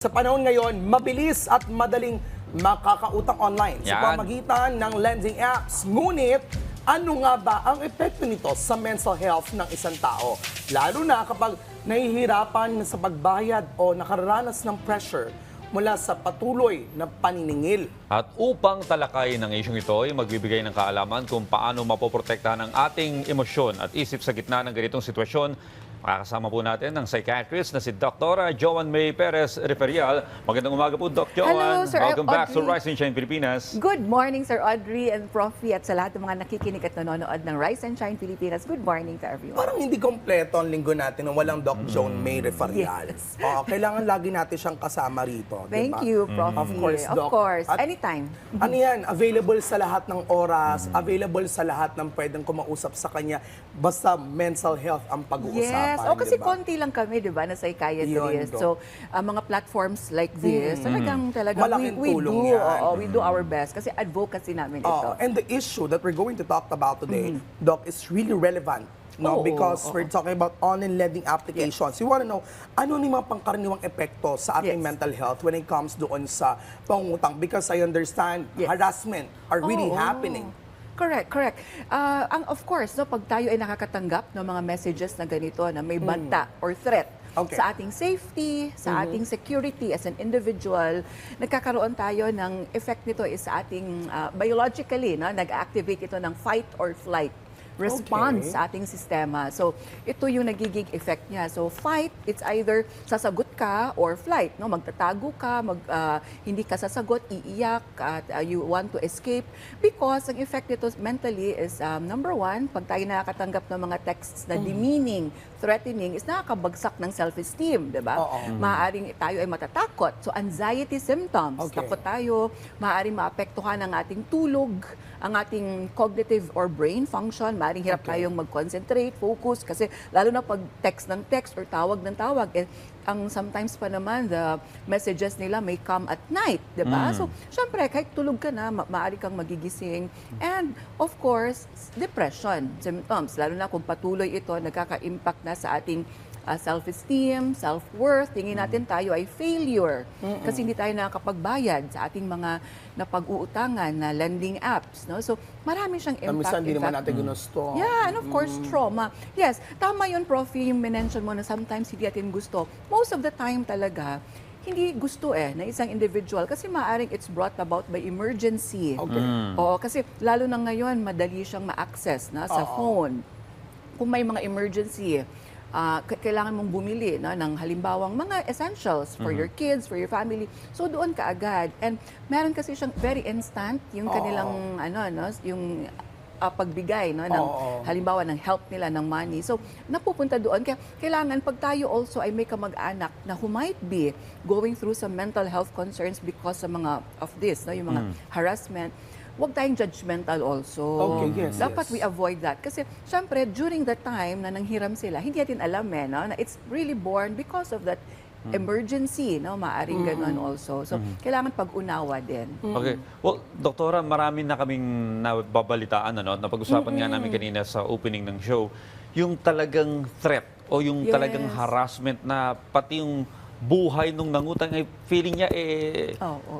Sa panahon ngayon, mabilis at madaling makakautang online sa pamamagitan ng lending apps. Ngunit, ano nga ba ang epekto nito sa mental health ng isang tao? Lalo na kapag nahihirapan sa pagbayad o nakararanas ng pressure mula sa patuloy na paniningil. At upang talakay ng isyong ito, ay magbibigay ng kaalaman kung paano mapoprotektahan ang ating emosyon at isip sa gitna ng ganitong sitwasyon. Makakasama po natin ang psychiatrist na si Dr. Joan May Perez Referial. Magandang umaga po, Dr. Joan. Hello, Sir Welcome back Audrey. to Rise and Shine Pilipinas. Good morning, Sir Audrey and Profi at sa lahat ng mga nakikinig at nanonood ng Rise and Shine Pilipinas. Good morning to everyone. Parang hindi kompleto ang linggo natin na walang Doc Joan May Referial. Yes. Kailangan lagi natin siyang kasama rito. Thank diba? you, Profi. Of course, Of Doc. course. At Anytime. Ano yan, available sa lahat ng oras, available sa lahat ng pwedeng kumausap sa kanya. Basta mental health ang pag-uusapan. Yes. O kasi diba? konti lang kami, di ba, na psychiatrist. Yun, Doc. So, mga platforms like this, talagang Malaking we tulong do, yan. we do our best kasi advocacy namin ito. And the issue that we're going to talk about today, Doc, is really relevant. No, because we're talking about online lending applications. You want to know, ano ni mga pangkaraniwang epekto sa ating Yes. mental health when it comes doon sa pangungutang? Because I understand Yes. harassment are really Oo. happening. Correct. Of course, no, pag tayo ay nakakatanggap ng mga messages na ganito na may banta or threat Okay. sa ating safety, sa ating security as an individual, nagkakaroon tayo ng effect nito is sa ating biologically, no, nag-activate ito ng fight or flight response Okay. sa ating sistema. So, ito yung nagiging effect niya. So, fight, it's either sasagot ka or flight. No? Magtatago ka, hindi ka sasagot, iiyak, at you want to escape. Because ang effect nito mentally is, number one, pag tayo nakakatanggap ng mga texts na demeaning, threatening, is nakakabagsak ng self-esteem, di ba? Oo. Maaaring tayo ay matatakot. So, anxiety symptoms. Okay. Takot tayo, maaaring maapektuhan ang ating tulog, ang ating cognitive or brain function, maaaring hirap Okay. tayong mag-concentrate, focus, kasi lalo na pag text ng text or tawag ng tawag, ang sometimes pa naman, the messages nila may come at night, di ba? So, syempre, kahit tulog ka na, maaari kang magigising. And, of course, depression symptoms, lalo na kung patuloy ito, nagkaka-impact na sa ating self-esteem, self-worth, tingin natin tayo ay failure kasi hindi tayo nakakapagbayad sa ating mga napag-uutangan na lending apps. No? So, marami siyang impact. Minsan hindi In naman fact, natin ginusto. yeah, and of course, trauma. Yes, tama yun, Profi, yung minention mo na sometimes hindi natin gusto. Most of the time talaga, hindi gusto na isang individual kasi maaaring it's brought about by emergency. Okay. Oo, kasi lalo na ngayon, madali siyang ma-access na sa phone. Kung may mga emergency, kailangan mong bumili ng halimbawang mga essentials for your kids, for your family. So doon ka agad. And meron kasi siyang very instant yung kanilang yung pagbigay ng halimbawa ng help nila ng money. So napupunta doon kaya kailangan pag tayo also ay may kamag-anak na who might be going through some mental health concerns because sa mga of this, yung mga harassment, huwag tayong judgmental also. Okay, yes, Dapat yes. we avoid that. Kasi, syempre, during the time na nanghiram sila, hindi natin alam na it's really born because of that emergency, maaring ganun also. So, kailangan pag-unawa din. Okay. Well, Doktora, marami na kaming nababalitaan, napag-usapan nga namin kanina sa opening ng show, yung talagang threat o yung Yes. talagang harassment na pati yung buhay nung nangutang ay feeling niya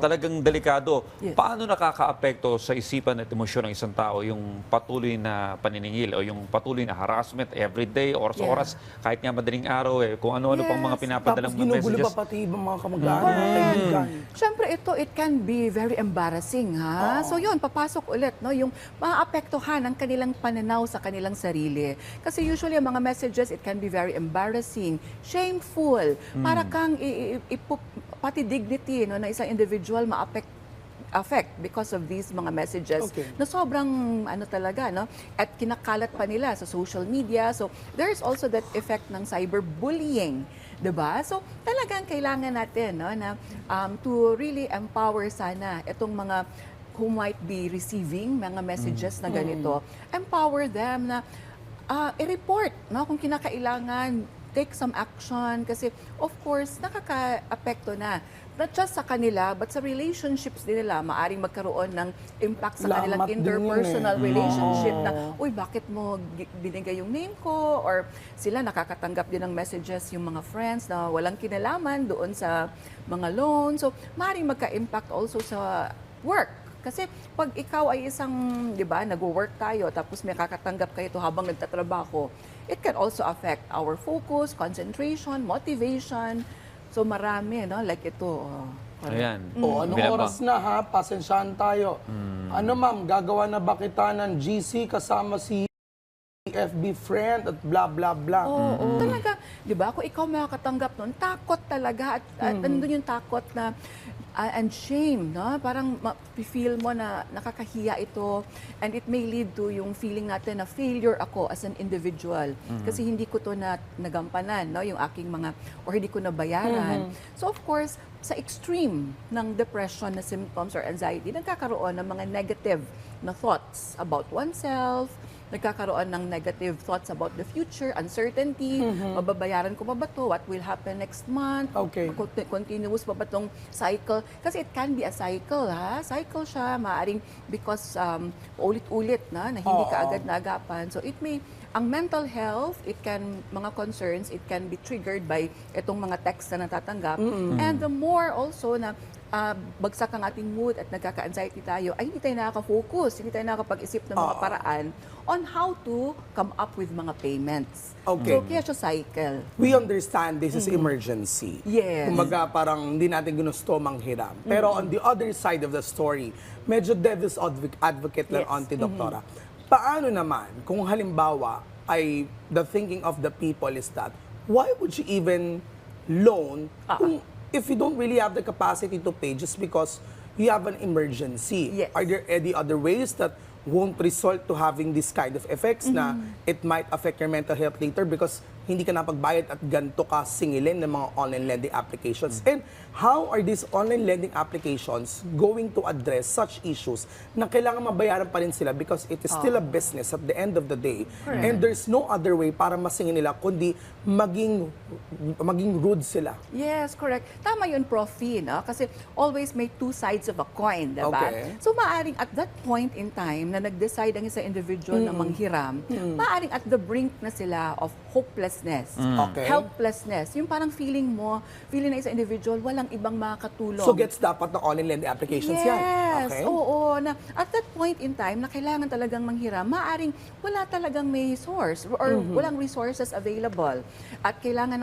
talagang delikado. Yes. Paano nakakaapekto sa isipan at emosyon ng isang tao yung patuloy na paniningil o yung patuloy na harassment everyday, oras-oras, kahit nga madaling araw kung ano-ano pang mga Yes. pinapadalang Tapos mga ginugulo messages. pa pati ibang mga kamag-anak, kaibigan. Siyempre, it can be very embarrassing, ha? So yun, papasok ulit, yung maapektuhan ang kanilang pananaw sa kanilang sarili. Kasi usually, ang mga messages, it can be very embarrassing, shameful, para kang pati dignity na isang individual affect because of these mga messages Okay. na sobrang talaga, at kinakalat pa nila sa social media. So, there's also that effect ng cyberbullying. Diba? So, talagang kailangan natin to really empower sana itong mga who might be receiving mga messages na ganito. Empower them na i-report kung kinakailangan. take some action kasi of course nakaka-apekto na not just sa kanila but sa relationships din nila, maaring magkaroon ng impact sa kanilang Lamat din interpersonal yun eh. relationship na uy, bakit mo binigay yung name ko, or sila nakakatanggap din ng messages yung mga friends na walang kinalaman doon sa mga loan, so maaring magka-impact also sa work. Kasi pag ikaw ay isang, di ba, nag-work tayo, tapos may kakatanggap kayo to habang nagtatrabaho, it can also affect our focus, concentration, motivation. So marami, no? Like ito. Ayan. Anong oras na ha? Pasensyahan tayo. Ano ma'am, gagawa na ba kita ng GC kasama si FB friend at blah blah blah? Oo. Talaga, di ba? Kung ikaw makakatanggap nun, takot talaga. At nandun yung takot na and shame, no? Parang feel mo na nakakahiya ito, and it may lead to yung feeling natin na failure ako as an individual kasi hindi ko to nagampanan, no? Yung aking mga, or hindi ko nabayaran. So of course, sa extreme ng depression na symptoms or anxiety, nagkakaroon ng mga negative na thoughts about oneself, nagkakaroon ng negative thoughts about the future, uncertainty, mababayaran ko pa ba to? What will happen next month? Okay. Continuous pa ba tong cycle? Kasi it can be a cycle, ha? Cycle siya, maaring because ulit-ulit na hindi ka agad naagapan. So it may, ang mental health, it can, mga concerns, it can be triggered by itong mga texts na natatanggap. And the more also na bagsak ang ating mood at nagkaka-anxiety tayo, ay hindi tayo nakaka-focus, hindi tayo nakakapag-isip ng mga paraan on how to come up with mga payments. Okay. So, kaya siya cycle. We understand this is emergency. Yes. Kumbaga parang hindi natin ginusto manghiram. Pero on the other side of the story, medyo devil's advocate lang Yes. onti, Doktora. Paano naman kung halimbawa ay the thinking of the people is that why would you even loan kung if you don't really have the capacity to pay just because you have an emergency? Yes. Are there any other ways that won't result to having this kind of effects na it might affect your mental health later because hindi ka napagbayad at ganito ka singilin ng mga online lending applications? And how are these online lending applications going to address such issues na kailangan mabayaran pa rin sila because it is still a business at the end of the day? Correct. And there's no other way para masingin nila kundi maging rude sila. Yes, correct. Tama yun, Prof. No? Kasi always may two sides of a coin, diba? Okay. So maaring at that point in time na nag-decide ang isang individual na manghiram, maaring at the brink na sila of hopelessness, Okay. helplessness. Yung parang feeling na isang individual, walang ibang makakatulong. So gets dapat ng online lending applications yan. Yes, Okay. oo. Na at that point in time na kailangan talagang manghiram, maaring wala talagang may source or walang resources available at kailangan.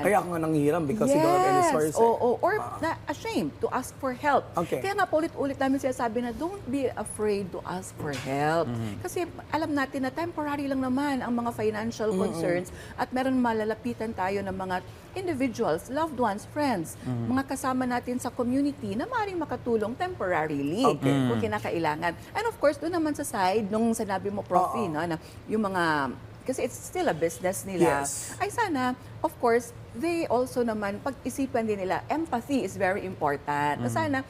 Kaya ako nga nanghihiram because you don't have any source. Oo. Or na ashamed to ask for help. Okay. Kaya nga paulit-ulit namin sinasabi na don't be afraid to ask for help. Kasi alam natin na temporary lang naman ang mga financial concerns at meron malalapitan tayo ng mga individuals, loved ones, friends, mga kasama natin sa community na maaaring makatulong temporarily kung kinakailangan. And of course, doon naman sa side, nung sinabi mo, Prof, no, na yung mga, kasi it's still a business nila, Yes. ay sana, of course, they also naman, pag-isipan din nila, empathy is very important. Na sana,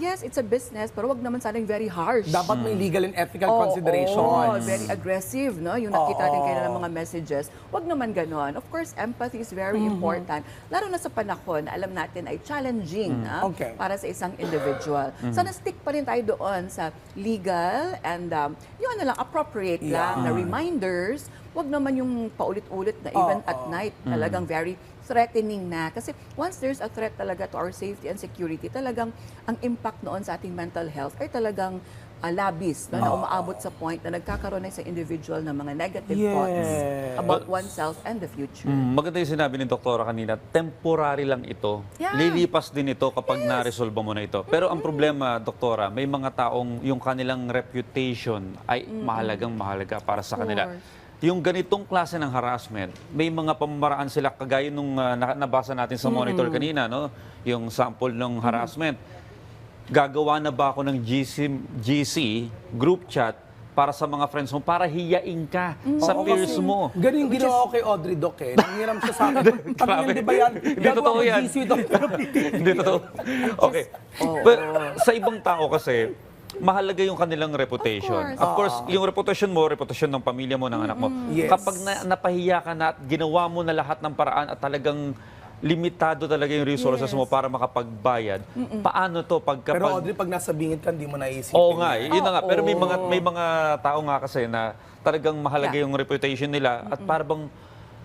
yes, it's a business, pero wag naman sana yung very harsh. Dapat may legal and ethical considerations. Very aggressive, no? Yung nakita rin kayo ng mga messages. Wag naman ganon. Of course, empathy is very important. Lalo na sa panahon na alam natin ay challenging Okay. para sa isang individual. Sana stick pa rin tayo doon sa legal and yung ano lang, appropriate lang na reminders. Wag naman yung paulit-ulit na even at night, talagang very threatening na. Kasi once there's a threat talaga to our safety and security, talagang ang impact noon sa ating mental health ay talagang labis, no, na umaabot sa point na nagkakaroon na sa individual ng mga negative thoughts about oneself and the future. Maganda yung sinabi ni Doktora kanina, temporary lang ito. Yeah. Lilipas din ito kapag na-resolve mo na ito. Pero ang problema, Doktora, may mga taong yung kanilang reputation ay mahalagang-mahalaga para sa kanila. Yung ganitong klase ng harassment, may mga pamamaraan sila kagaya nung nabasa natin sa monitor kanina, no? Yung sample ng harassment. Gagawa na ba ako ng GC, group chat, para sa mga friends mo, para hiyain ka sa peers mo? Ganun yung ginawa ko kay Audrey Doc eh. Nanghiram siya sa akin. Grabe. Di ba yan? Hindi totoo yan. GC, Doc. Hindi totoo. Okay. Pero sa ibang tao kasi, mahalaga yung kanilang reputation. Of course, yung reputation mo, reputation ng pamilya mo, ng anak mo. Yes. Kapag napahiya ka na at ginawa mo na lahat ng paraan at talagang limitado talaga yung resources mo para makapagbayad, paano to Pero Audrey, pag nasa bingit ka, hindi mo naisipin. Oo nga, yun na nga. Pero may mga tao nga kasi na talagang mahalaga yung reputation nila at parang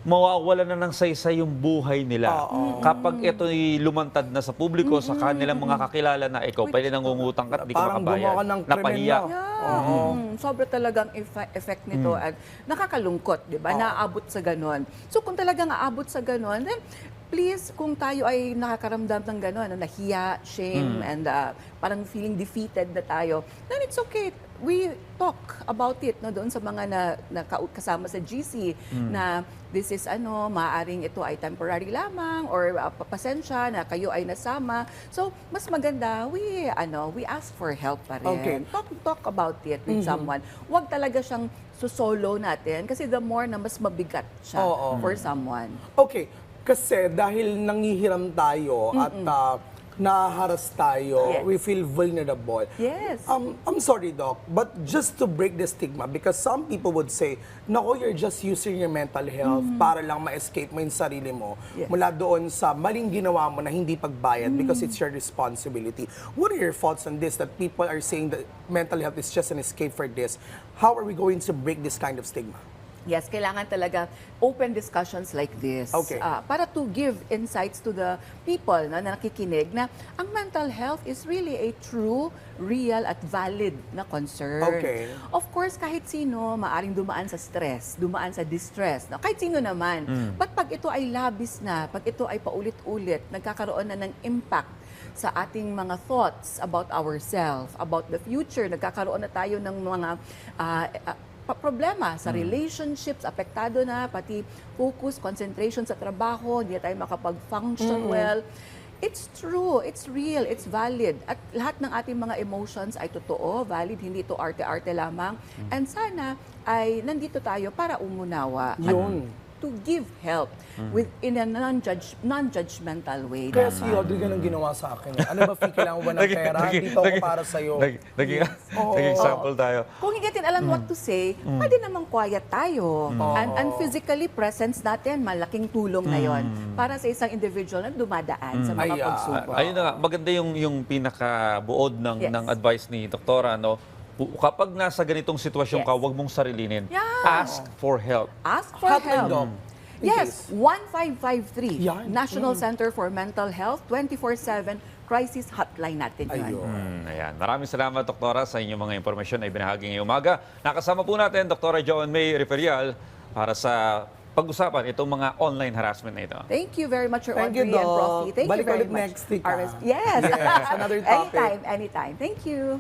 mawawala na ng saysay yung buhay nila. Kapag ito'y lumantad na sa publiko, sa kanilang mga kakilala na ikaw, pwede nangungutang ka at di ka Parang makabayad. gumawa ka ng Napahiya. Sobra talagang effect nito at nakakalungkot, di ba? Naaabot sa ganon. So kung talagang aabot sa ganon, then please, kung tayo ay nakakaramdam ng gano'n, nahiya, shame, and parang feeling defeated na tayo, then it's okay. We talk about it doon sa mga kasama sa GC na this is maaaring ito ay temporary lamang or pasensya na kayo ay nasama. So, mas maganda, we ask for help pa rin. Okay. Talk about it with someone. Huwag talaga siyang solo natin kasi the more na mas mabigat siya for someone. Okay. Kasi dahil nangihiram tayo at naharas tayo, Yes. we feel vulnerable. Yes. I'm sorry, Doc, but just to break the stigma, because some people would say, nako, you're just using your mental health para lang ma-escape mo yung sarili mo Yes. mula doon sa maling ginawa mo na hindi pagbayad because it's your responsibility. What are your thoughts on this, that people are saying that mental health is just an escape for this? How are we going to break this kind of stigma? Yes, kailangan talaga open discussions like this. Okay. Para to give insights to the people na nakikinig na ang mental health is really a true, real at valid na concern. Okay. Of course, kahit sino maaring dumaan sa stress, dumaan sa distress. Kahit sino naman. But pag ito ay labis na, pag ito ay paulit-ulit, nagkakaroon na ng impact sa ating mga thoughts about ourselves, about the future, nagkakaroon na tayo ng mga problema sa relationships, apektado na, pati focus, concentration sa trabaho, hindi tayo makapag-function well. It's true, it's real, it's valid. At lahat ng ating mga emotions ay totoo, valid, hindi ito arte-arte lamang. And sana ay nandito tayo para umunawa. Yun. To give help in a non-judgmental way. Kaya si Audrey ganun ginawa sa akin. Ano ba, Fee, kailangan ba ng pera? Dito ako para sa'yo. Naging example tayo. Kung hindi natin alam what to say, pwede namang quiet tayo. And physically presence natin, malaking tulong na yon para sa isang individual na dumadaan sa mga pagsubok. Ayun na nga, maganda yung pinakabuod ng advice ni Doktora, no? Kapag nasa ganitong sitwasyon ka, huwag mong sarilinin. Ask for help. Ask for Hotline, Doc. help. Yes, 1553, Yan. National Center for Mental Health, 24/7 crisis hotline natin yun. Ayun. Ayan. Maraming salamat, Doktora, sa inyong mga impormasyon na ibinahagi ngayong umaga. Nakasama po natin, Doktora Joan May Referial, para sa pag-usapan itong mga online harassment na ito. Thank you very much, Thank you, Audrey and Doc. Profi. Thank Balik you very ulit much. next week, Yes. Yes, another topic. Anytime. Thank you.